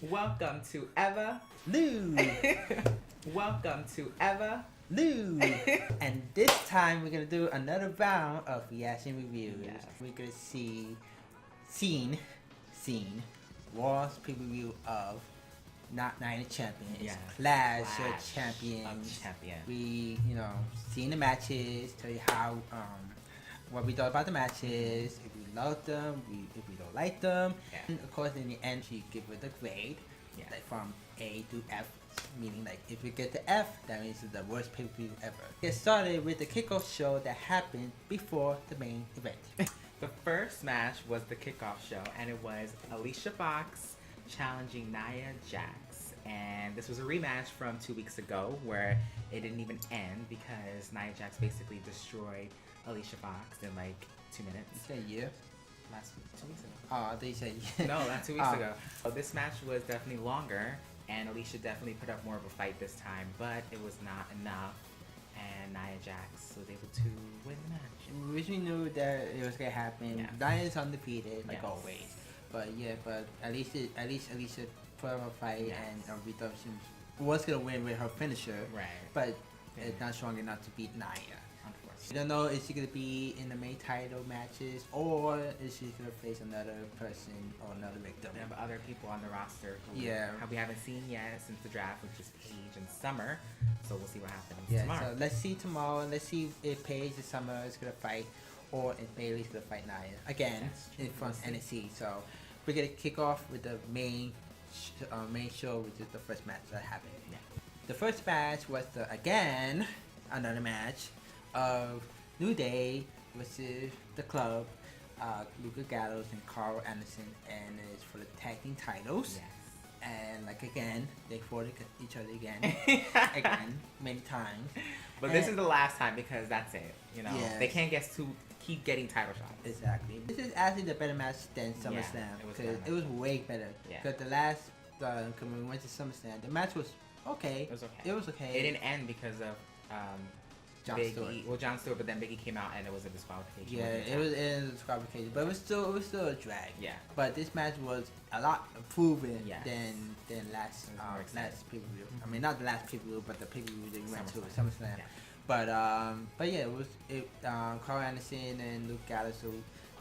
Welcome to Eva. Lou, Welcome to Eva. Lou, and this time we're gonna do another round of reaction reviews. Yes. We're gonna seen Raw's pay-per-view of not Night of Champions, Yes. Clash of Clash Champions. of Champions. We seen the matches, tell you how what we thought about the matches, if we love them, if we don't like them, Yeah. and of course in the end she give it a grade, Yeah. like from A to F, meaning like if you get the F, that means it's the worst pay-per-view ever. Get started with the kickoff show that happened before the main event. The first match was the kickoff show, and it was Alicia Fox challenging Nia Jax. And this was a rematch from 2 weeks ago where it didn't even end because Nia Jax basically destroyed Alicia Fox in like 2 minutes. You said yeah? Last week, 2 weeks ago. Oh, they said yeah. No, not 2 weeks Oh. ago. So this match was definitely longer, and Alicia definitely put up more of a fight this time, but it was not enough. And Nia Jax was able to win the match. We knew that it was gonna happen. Yeah. Nia's undefeated, like Yes. always. But yeah, at least Alicia put up a fight, Yes. and we thought she was gonna win with her finisher. Right. But Yeah. it's not strong enough to beat Nia. We Unfortunately. don't know if she's gonna be in the main title matches or is she gonna face another person or another victim. We have other people on the roster who Yeah. we haven't seen yet since the draft, which is Paige and Summer. So we'll see what happens Yeah, tomorrow. so let's see tomorrow. Let's see if Paige and Summer is gonna fight or if Bailey's gonna fight Nia again That's true. in front of We'll NXT. So we're gonna kick off with the main show, which is the first match that happened. Yeah. The first match was another match of New Day versus the Club, Luca Gallows and Carl Anderson, and it's for the tag team titles. Yes. And like again, they fought each other again, many times. But this is the last time because that's it. You know, Yes. they can't keep getting title shots. Exactly. This is actually the better match than Yeah, SummerSlam it was because better. it was way better. Yeah. Because the last, when we went to SummerSlam, the match was okay. It was okay. It was okay. It didn't end because of Jon Big Stewart. E. Well, Jon Stewart, but then Big E came out and it was a disqualification. Yeah, wasn't it was in disqualification, but it was still a drag. Yeah. But this match was a lot proven Yes. than last It was more exciting. last pay per view. Mhm. I mean, not the last pay per view, but the pay per view that we went to SummerSlam. SummerSlam. Yeah. But yeah, Carl Anderson and Luke Gallows who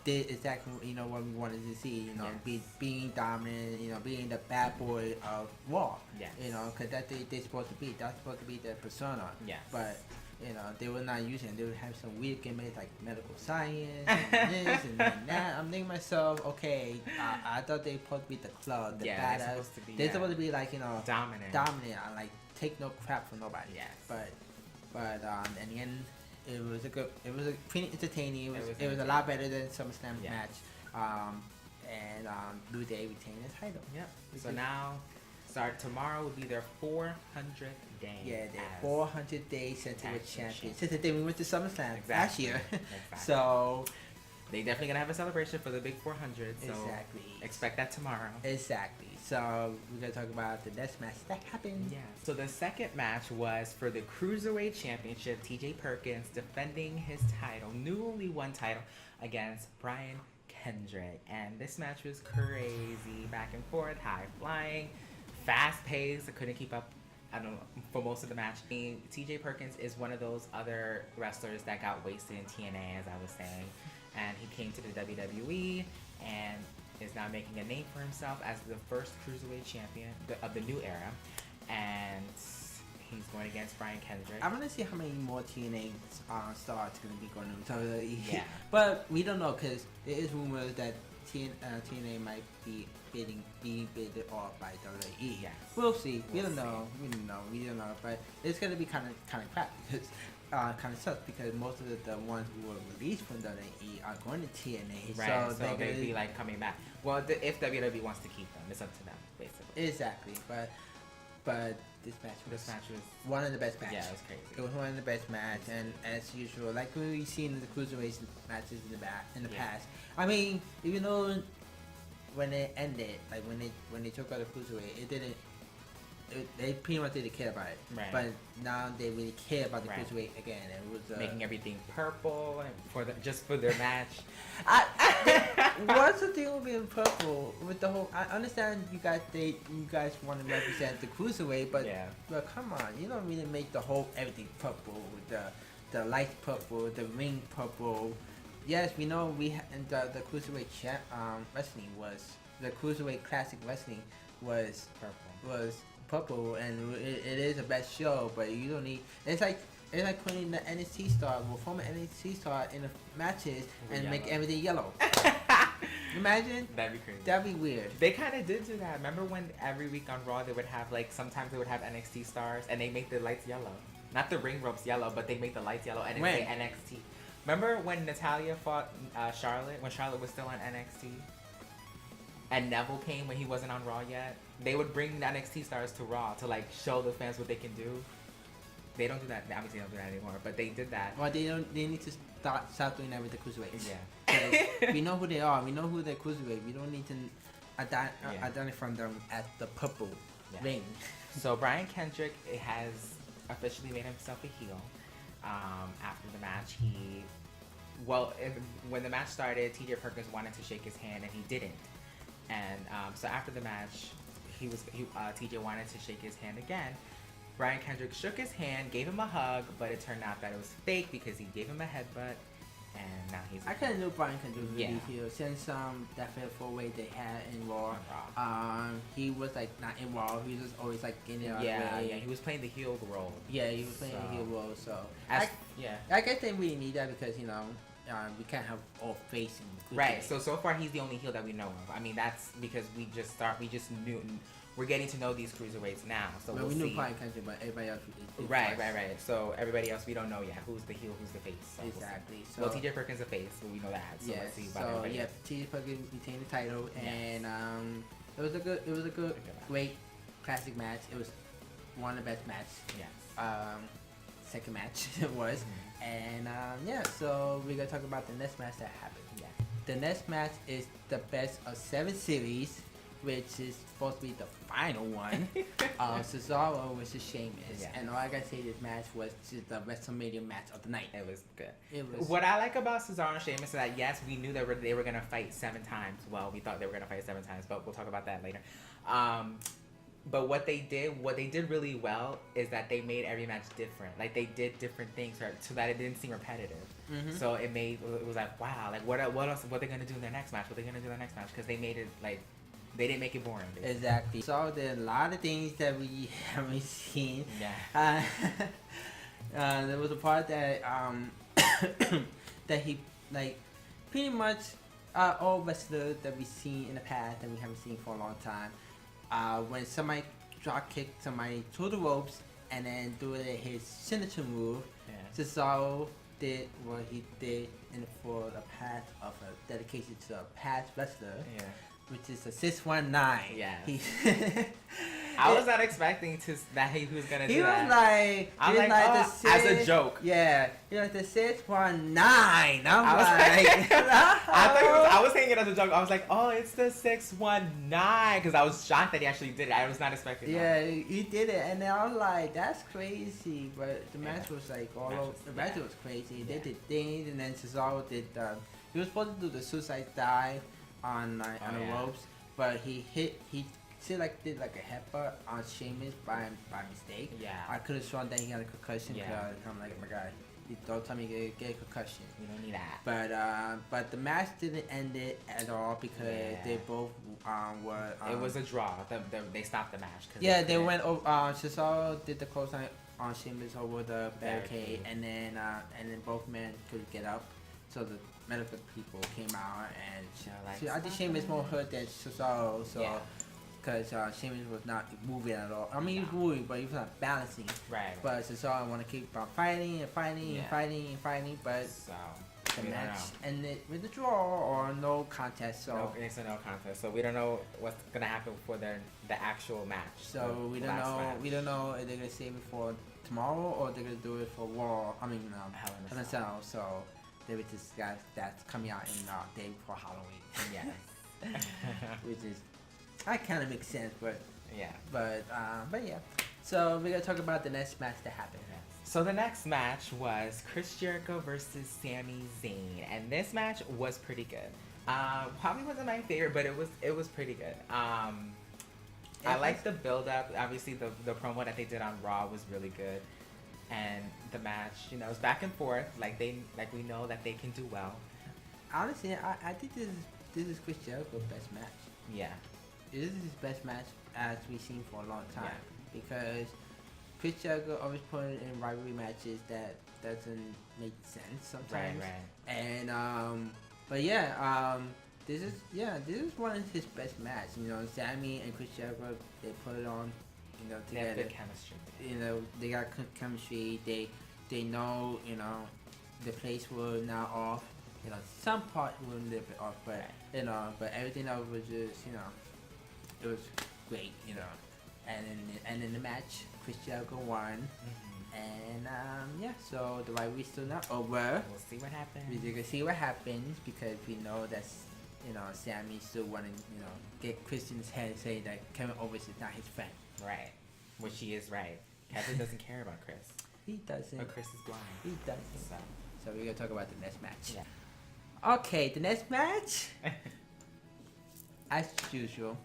did exactly what we wanted to see. Yes. Being dominant. Being the bad boy of Raw. Yes. Because that they supposed to be. That's supposed to be their persona. Yes. But they were not using it. They would have some weird gimmicks like medical science and this and that. I'm thinking to myself, okay, I thought they supposed to be the Club, the Yeah, badass. they're supposed to be, They're yeah. supposed to be like Dominant. dominant. Like take no crap from nobody. Yes. But in the end, it was pretty entertaining. It was a entertaining. lot better than SummerSlam Yeah. match. And New Day retained the title. Yep. So Because- now, tomorrow will be their 400th day. Yeah, they're as 400 days since they were tag team champions. champions. Since the day we went to SummerSlam last Exactly. year. Exactly. So They definitely gonna have a celebration for the big 400. So exactly. expect that tomorrow. Exactly. So we're gonna talk about the next match that happened. Yeah. So the second match was for the Cruiserweight Championship. TJ Perkins defending his title, newly won title, against Brian Kendrick. And this match was crazy, back and forth, high flying, fast paced. I couldn't keep up. I don't know, for most of the match. TJ Perkins is one of those other wrestlers that got wasted in TNA, as I was saying. And he came to the WWE and is now making a name for himself as the first Cruiserweight champion of the new era. And he's going against Brian Kendrick. I want to see how many more TNA stars gonna be going to WWE. Yeah. But we don't know because there is rumors that TNA might be being bid off by WWE. Yes. We'll see. We We'll don't know. We don't know. But it's gonna be kind of crap because. Kind of sucks because most of the ones who were released from WWE are going to TNA. Right, so they're they'd gonna be like coming back. Well, if WWE wants to keep them, it's up to them, basically. exactly. But this match was This match was, one of the best matches. yeah, it was crazy. It was one of the best matches, and as usual, like we've seen in the cruiserweight matches in the Yeah. past. I mean, even though when it ended, like when they took out the cruiserweight, it they pretty much didn't care about it. Right. But now they really care about the Right. cruiserweight again. And it was Making everything purple and just for their match. What's the deal with being purple with the whole? I understand you guys want to represent the cruiserweight, but Yeah. but come on, you don't really make the whole everything purple with the lights purple, the ring purple. Yes, we know and the cruiserweight wrestling was the cruiserweight classic wrestling was purple, and it is a best show, but you don't need. It's like putting the NXT star, former NXT star in the matches and make everything yellow. Imagine. That'd be crazy. That'd be weird. They kind of did do that. Remember when every week on Raw they would have sometimes they would have NXT stars and they make the lights yellow. Not the ring ropes yellow, but they make the lights yellow and it say NXT. Remember when Natalya fought Charlotte, when Charlotte was still on NXT? And Neville came when he wasn't on Raw yet? They would bring the NXT stars to Raw to show the fans what they can do. They don't do that. Obviously, they don't do that anymore. But they did that. Well, they don't. They need to start doing that with the cruiserweights. Yeah. We know who they are. We know who they're cruiserweight. We don't need to identify them as the purple ring. So Brian Kendrick has officially made himself a heel. After the match, when the match started, T.J. Perkins wanted to shake his hand and he didn't. And so after the match, TJ wanted to shake his hand again. Brian Kendrick shook his hand, gave him a hug, but it turned out that it was fake because he gave him a headbutt, and now he's. I kind of knew Brian Kendrick was Yeah. really heel since that fatal 4-way they had in Raw. He was not in Raw. He was just always in there. Yeah, he was playing the heel role. Yeah, he was playing the heel role. So I guess they really need that because we can't have all facing. Right. So far he's the only heel that we know of. I mean that's because we're getting to know these cruiserweights now. So well, we'll we see. knew Brian Kendrick, but everybody else is Right. So everybody else we don't know yet. Who's the heel? Who's the face? So exactly. Well, TJ Perkins is a face, but we know that. So let's see about everybody else. TJ Perkins retained the title, and it was a good, great classic match. It was one of the best matches. Yes. Second match it was, and so we're gonna talk about the next match that happened. Yeah. The next match is the best of 7 series, which is supposed to be the final one. Cesaro versus Sheamus, and all I gotta say, this match was just the WrestleMania match of the night. It was good. It was. What I like about Cesaro and Sheamus is that yes, we knew that they were gonna fight 7 times. Well, we thought they were gonna fight 7 times, but we'll talk about that later. But what they did really well is that they made every match different. They did different things so that it didn't seem repetitive. Mm-hmm. So it was wow, what else? What are they gonna do in their next match? What are they gonna do in their next match? Because they made it they didn't make it boring. Basically. Exactly. So there are a lot of things that we haven't seen. Yeah. There was a part that that he pretty much all wrestlers that we've seen in the past that we haven't seen for a long time. When somebody drop kicked somebody to the ropes and then do his signature move, Cesaro did what he did for the path of a dedication to a past wrestler. Yeah. Which is a 619. Yeah. I was not expecting that he was gonna do he that. Was like as a joke. Yeah. He was the 619. I was saying it as a joke. I was like, oh, it's the 619 because I was shocked that he actually did it. I was not expecting that. Yeah, he did it, and then I was like, that's crazy. But the match was all over. The match was crazy. They did things, and then Cesaro did. He was supposed to do the suicide dive on the ropes, but he did a headbutt on Sheamus by mistake. Yeah. I could have sworn that he had a concussion. Yeah. I'm like, oh my god, don't tell me you get a concussion. We don't need that. But the match didn't end it at all because they both were. It was a draw. They stopped the match. They went over. Cesaro did the clothesline on Sheamus over the barricade, and then both men could get up. So the medical people came out, and I think Sheamus more hurt than Cesaro. Because Sheamus was not moving at all. I mean, he was moving, but he was not balancing. Right. But Cesaro want to keep on fighting, but the match ended with a draw or no contest. So it's a no contest. So we don't know what's gonna happen for the actual match. So we don't know. Match. We don't know if they're gonna save it for tomorrow or they're gonna do it for Raw. Hell in a Cell. So they were just that's coming out in day before Halloween. Yes. Which is. That kind of makes sense, but Yeah. But yeah. So we're gonna talk about the next match that happened. So the next match was Chris Jericho versus Sami Zayn, and this match was pretty good. Probably wasn't my favorite, but it was pretty good. I like the build up. Obviously, the promo that they did on Raw was really good, and the match, you know, it was back and forth. Like we know that they can do well. Honestly, I think this is Chris Jericho's best match. Yeah. This is his best match as we've seen for a long time. Yeah. Because Chris Jericho always put in rivalry matches that doesn't make sense sometimes. Right. And but yeah, this is one of his best matches. You know, Sammy and Chris Jericho, they put it on, you know, They have together. good chemistry. You know, they got chemistry. They know, you know, the place was now off. You know, some part were a little bit off, but Right. you know, but everything else was just, you know, it was great. You know, and in the match, Chris Jericho won. And yeah, so the rivalry's still not over. We'll see what happens. We're gonna see what happens because we know that's, you know, Sammy still wanting, you know, get Chris in his head and say that Kevin Owens is not his friend. Right. Which he is right. Kevin doesn't care about Chris. He doesn't. But Chris is blind. He doesn't. So. So we're gonna talk about the next match. Yeah. Okay, the next match, as usual,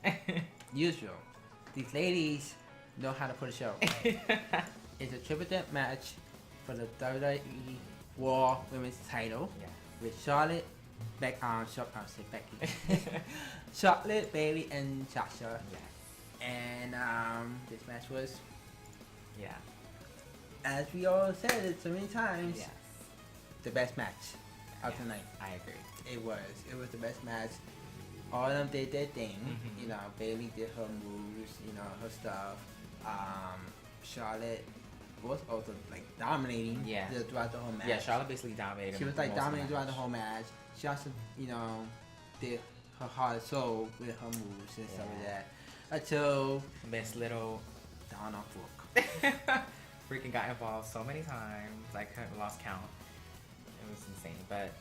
these ladies know how to put a show. It's a triple threat match for the WWE Raw Women's Title Yeah. with Charlotte, Becky, Charlotte, Bayley, and Sasha. Yeah. And this match was, Yeah. as we all said it so many times, Yes. the best match of Yes, the night. I agree. It was the best match. All of them did their thing. Mhm. You know, Bailey did her moves. You know, her stuff. Charlotte was also like dominating. Yeah. Throughout the whole match. Yeah, Charlotte basically dominated. She was like most of the dominating throughout the match. whole match. She also, you know, did her heart and soul with her moves and stuff like Yeah. that. Until Miss Little Donna Brooke. freaking got involved so many times. I couldn't lost count. It was insane, but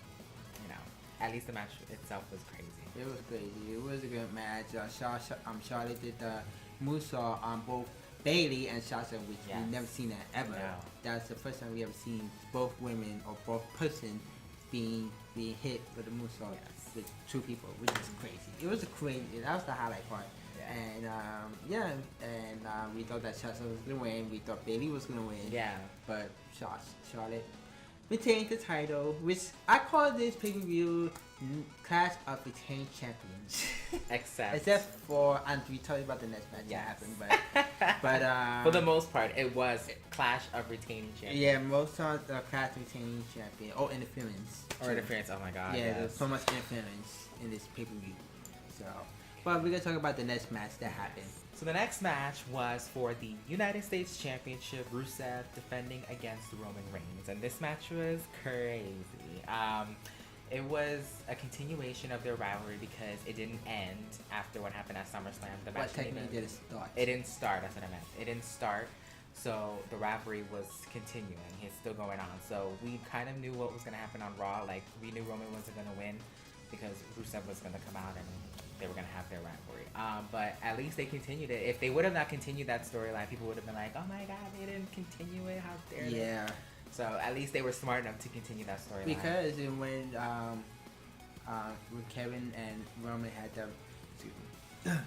you know, at least the match itself was crazy. It was crazy. It was a good match. Charlotte did the moonsault on both Bailey and Sasha, which Yes. we've never seen that ever. No. That's the first time we ever seen both women or both person being hit with a moonsault Yes. with two people, which is crazy. It was a crazy. That was the highlight part. Yeah. And we thought that Sasha was gonna win. We thought Bailey was gonna win. Yeah. But Charlotte retained the title, which I call this pay-per-view Clash of Retained Champions. Except for, and we told you about the next match Yes. that happened, but for the most part, it was Clash of Retaining Champions. yeah, most of the Clash of Retaining Champion or interference. Or interference. Oh my god. Yeah, yes. there's so much interference in this pay-per-view. So, but we're gonna talk about the next match that happened. So the next match was for the United States Championship, Rusev defending against Roman Reigns, and this match was crazy. It was a continuation of their rivalry because it didn't end after what happened at SummerSlam. The match But technically did it start? It didn't start. That's what I meant. It didn't start. So the rivalry was continuing. It's still going on. So we kind of knew what was going to happen on Raw. Like, we knew Roman wasn't going to win because Rusev was going to come out and they were going to have their rivalry. But at least they continued it. If they would have not continued that storyline, people would have been like, oh my god, they didn't continue it. How dare they? Yeah. So at least they were smart enough to continue that storyline. Because when Kevin and Roman had the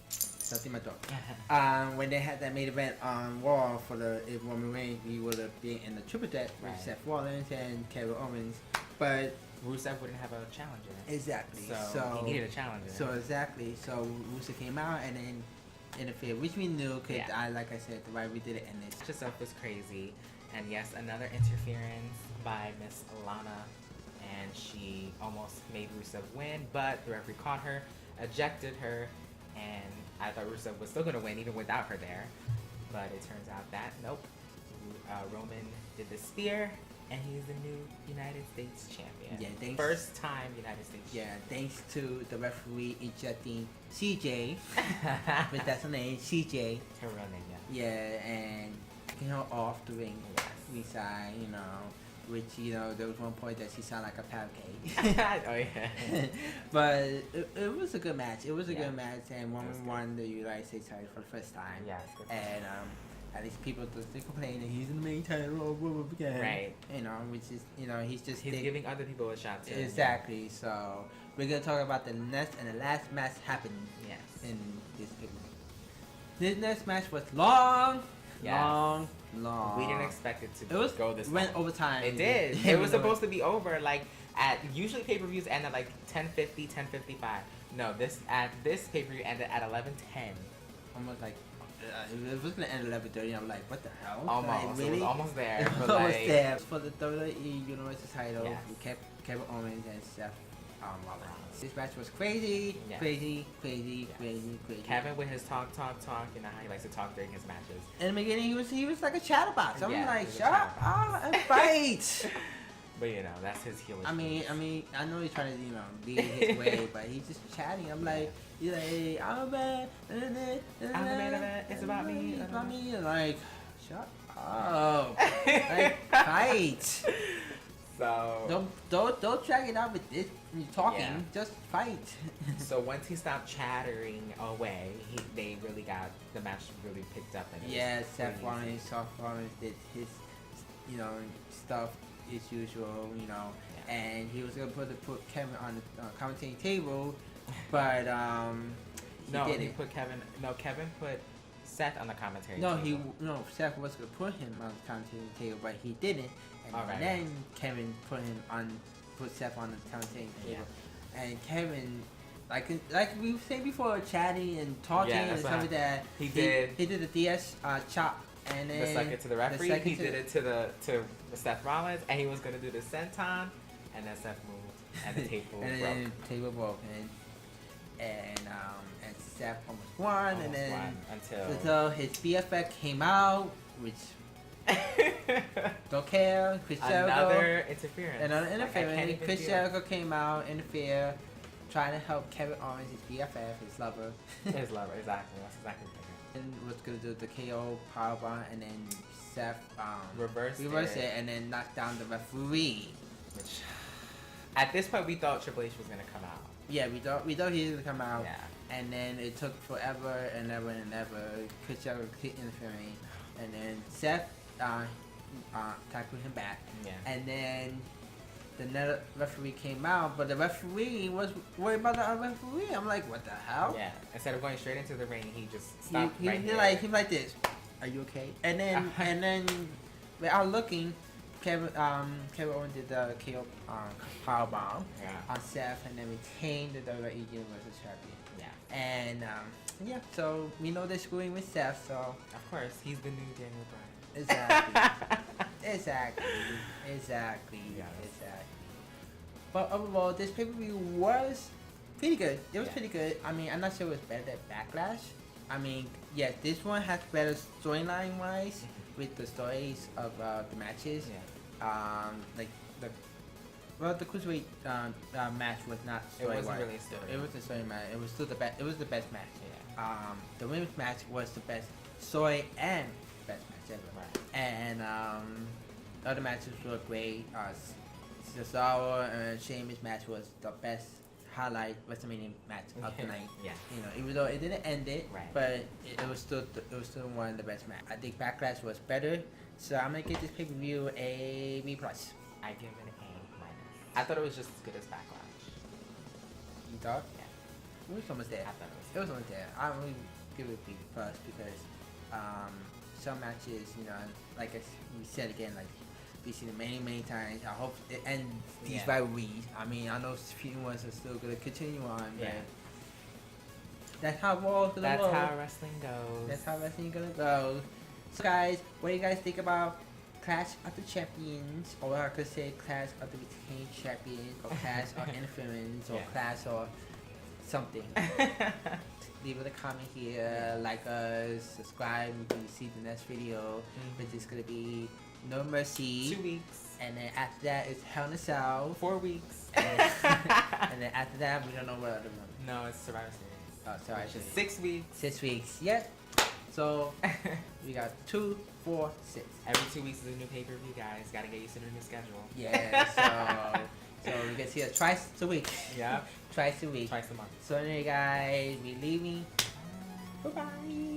something in my throat. When they had that main event on Raw for the if Roman Reigns, we would have been in the triple threat with Right. Seth Rollins and Kevin Owens. But Rusev wouldn't have a challenger. exactly, So he needed a challenger. So exactly, so Rusev came out and then interfered, which we knew because Yeah. like I said, the right we did it and it's Match itself was crazy, and yes, another interference by Miss Lana, and she almost made Rusev win, but the referee caught her, ejected her, and I thought Rusev was still gonna win even without her there, but it turns out that nope, Roman did the spear, and he's the new United States champion. Yeah, thanks. First time United States. yeah, thanks to the referee ejecting CJ, but that's her name, CJ. Her real name, yeah. Yeah, and taking her off the ring, Yes. ringside, you know. which there was one point that she sounded like a pound cake. Oh yeah. But it was a good match. It was a Yeah. good match, and was Woman good. won the United States title for the first time. Yeah. It's good. And at least people they complain that he's in the main title of Woman again. Right. Which is he's just He's giving other people a shot too. exactly. So we're gonna talk about the next and the last match happened Yes. in this video. This next match was long, Yes. long. We didn't expect it to It was go this went long. overtime. It did. It was supposed to be over like at usually pay-per-views end at like 10:50, 10:55. No, this pay-per-view ended at 11:10. almost like it was gonna end at 11:30. I'm like, what the hell? Almost. Like, It really? was almost there. But Almost like, there. For the WWE Universal title, Yes. we kept Kevin Owens and Seth Rollins. This match was crazy, Yes. crazy. Yes. Kevin with his talk, you know how he likes to talk during his matches. In the beginning, he was like a chatterbox. I'm Yeah, like, he was a shut up chatterbox. and fight. But that's his heelish. I mean, I know he's trying to, be his way, but he's just chatting. I'm like, he's like, hey, I'm a man. I'm the main event. It's about me. It's about me. And like, shut up. Like, fight. So Don't drag it out with this. You talking, Yeah. just fight. So once he stopped chattering away, the match really picked up. And it was Yeah, Seth crazy. Rollins did his, stuff as usual, and he was gonna put Kevin on the commentating table, but Kevin put Seth on the commentary. No, table. Seth was gonna put him on the commentating table, but he didn't, and Alright. then Kevin put Seth on the commentating table, and Kevin. Like we were saying before, chatting and talking Yeah, and that's stuff what like that. he did. He did the DS chop, and then The second to the referee, second he to did it to Seth Rollins, and he was gonna do the senton, and then Seth moved, and the table and broke. then the table broke, and Seth almost won, and Almost then won until his BFF came out, which don't care. Chris Jericho, another interference. another Like, I can't interference. even Chris do it. Jericho came out, interfere, trying to help Kevin Owens, his BFF, his lover. His lover, exactly. That's exactly what And was gonna do the KO powerbomb, and then Seth Reversed reversed it. it, and then knocked down the referee. Which, at this point, we thought Triple H was gonna come out. Yeah, we thought he was gonna come out. Yeah. And then it took forever and ever and ever. Chris Jericho kept interfering, and then Seth tackled him back. Yeah. And then the referee came out, but the referee was worried about the other referee. I'm like, what the hell? Yeah. Instead of going straight into the ring, he just stopped He right he there. like this. Are you okay? And then without looking, Kevin Owens did the KO powerbomb Yeah. on Seth, and then retained the WWE Universal Champion. Yeah. And so we know they're screwing with Seth, so Of course, he's the new Daniel Bryan. exactly. exactly. Yes. But overall, this pay-per-view was pretty good. It was Yeah. pretty good. I mean, I'm not sure it was better than Backlash. I mean, yeah, this one has better storyline wise with the stories of the matches. Yeah. The cruiserweight match was not It story wasn't wise. really a story. It was a story match. It was still the best. It was the best match. Yeah. The women's match was the best story and best match ever. Right. And the other matches were great. Cesaro and Sheamus match was the best highlight WrestleMania match of the night. Yeah. Even though it didn't end it, Right. but it was still one of the best match. I think Backlash was better, so I'm gonna give this pay-per-view a B+. I give it an A-. I thought it was just as good as Backlash. You thought? Yeah. It was almost there. I thought It was almost there. I'm gonna give it a B+ because some matches, like we said again, like we've seen it many times. I hope it ends these Yeah. rivalries. I mean, I know few ones are still gonna continue on, but Yeah. that's how Raw's gonna That's roll. how wrestling goes. That's how wrestling gonna go. So guys, what do you guys think about Clash of the Champions, or I could say Clash of the Retained Champions, or Clash of Interference, or Yeah. Clash or something? Leave it a comment here, like us, subscribe, we can see the next video, which is gonna be No Mercy. 2 weeks. And then after that is Hell in a Cell. 4 weeks. And then after that, we don't know what other one. No, it's Survivor Series. Oh, sorry. Which is 6 weeks. 6 weeks. Yep. So we got 2, 4, 6. Every 2 weeks is a new pay-per-view, guys. Gotta get used to the new schedule. Yeah, so we get to see it twice a week. Yeah. Twice a week. Twice a month. So anyway, guys, we leaving. Bye-bye.